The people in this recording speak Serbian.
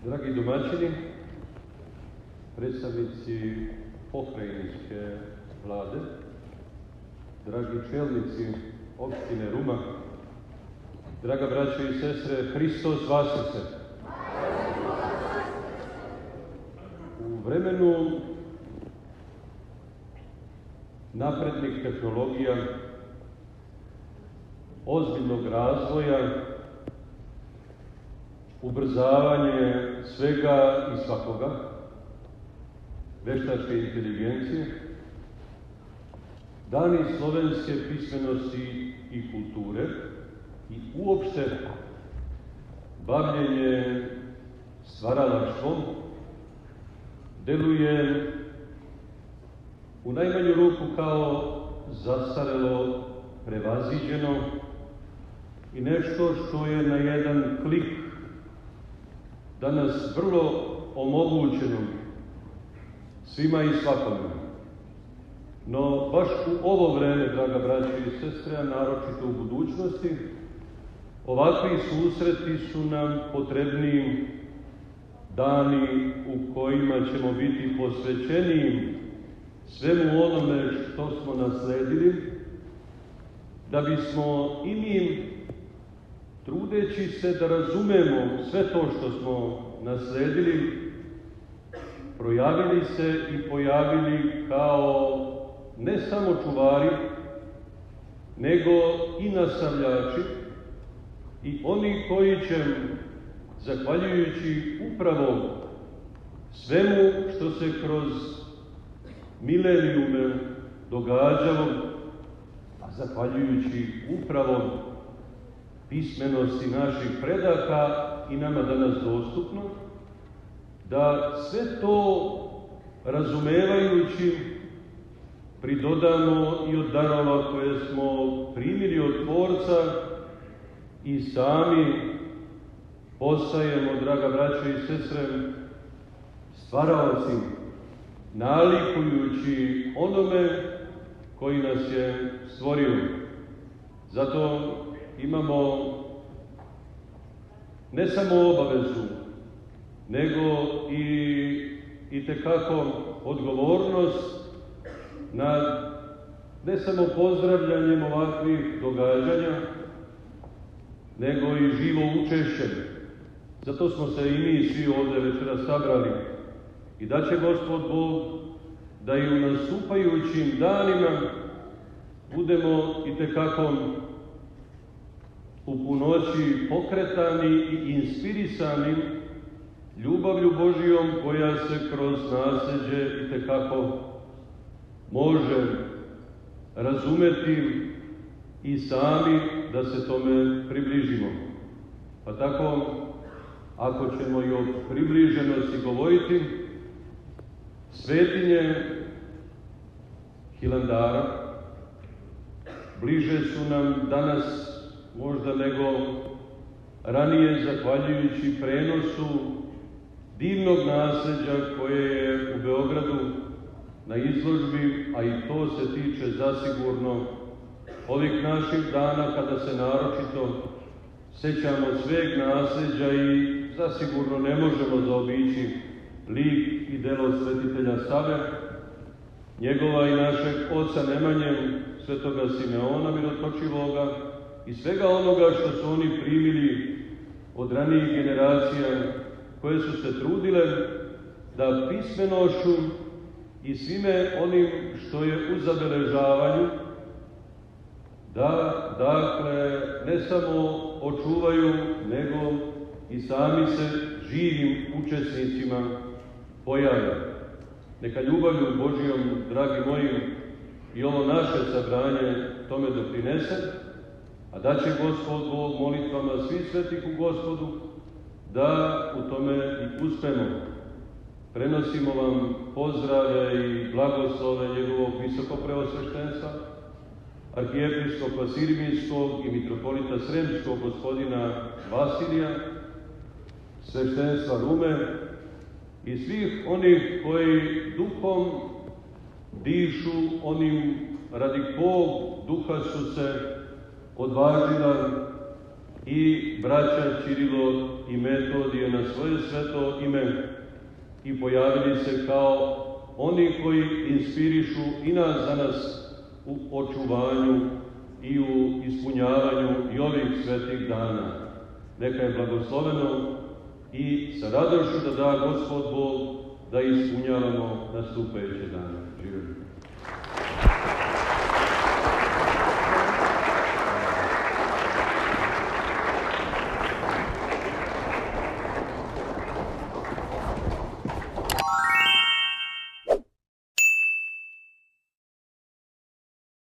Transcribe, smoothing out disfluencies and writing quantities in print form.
Dragi domaćini, predstavnici pokrajinske vlade, dragi čelnici opštine Ruma, draga braćo i sestre, Hristos Vaskrsne. U vremenu naprednih tehnologija, ozbiljnog razvoja, ubrzavanje svega i svakoga, veštačke inteligencije, dani slovenske pismenosti i kulture i uopšte bavljenje stvaralaštvom deluje u najmanju ruku kao zastarelo, prevaziđeno i nešto što je na jedan klik danas vrlo omogućeno svima i svakome. No, baš u ovo vreme, draga braćo i sestre, a naročito u budućnosti, ovakvi susreti su nam potrebni dani u kojima ćemo biti posvećeni svemu onome što smo nasledili, da bismo i mi, trudeći se da razumemo sve to što smo nasledili, projavili se i pojavili kao ne samo čuvari, nego i nastavljači i oni koji će, zahvaljujući upravo svemu što se kroz milenijume događalo, a zahvaljujući upravo pismenosti naših predaka i nama danas dostupno, da sve to razumevajući pridodamo i od darova koje smo primili od Tvorca i sami postajemo, draga braćo i sestre, stvaraoci, nalikujući onome koji nas je stvorio. Zato imamo ne samo obavezu, nego i tekako odgovornost nad ne samo pozdravljanjem ovakvih događanja, nego i živo učešće. Zato smo se i mi svi ovde večera sabrali i da će Gospod Bog da i u nastupajućim danima budemo i tekako u punoći pokretani i inspirisani ljubavlju Božijom koja se kroz nasljeđe i tekako može razumeti i sami da se tome približimo. Pa tako, ako ćemo i o približenosti govoriti, svetinje Hilandara bliže su nam danas možda nego ranije, zahvaljujući prenosu divnog nasljeđa koje je u Beogradu na izložbi, a i to se tiče zasigurno ovih naših dana kada se naročito sećamo sveg nasljeđa i zasigurno ne možemo zaobići lik i delo svetitelja Save, njegova i našeg oca Nemanje, svetoga Simeona Mirotočivoga i svega onoga što su oni primili od ranijih generacija koje su se trudile da pismenošću i svime onim što je u zabeležavanju, da, dakle, ne samo očuvaju, nego i sami se živim učesnicima pojave. Neka ljubavlju Božijom, dragi moji, i ovo naše sabranje tome doprinese, a da će Gospod Bog molitvama svih svetih u Gospodu da u tome i uspemo. Prenosimo vam pozdrave i blagoslove njegovog visokopreosveštenstva, arhijepiskopa Sirmijskog i mitropolita Sremskog gospodina Vasilija, sveštenstva Rume i svih onih koji duhom dišu onim radi kog duha su se odvažila i braća Ćirilo i Metodije na svoje sveto ime i pojavili se kao oni koji inspirišu i nas danas u očuvanju i u ispunjavanju i ovih svetih dana. Neka je blagosloveno i sa radošću da da Gospod Bog da ispunjavamo nastupajuće dane. Živjeli.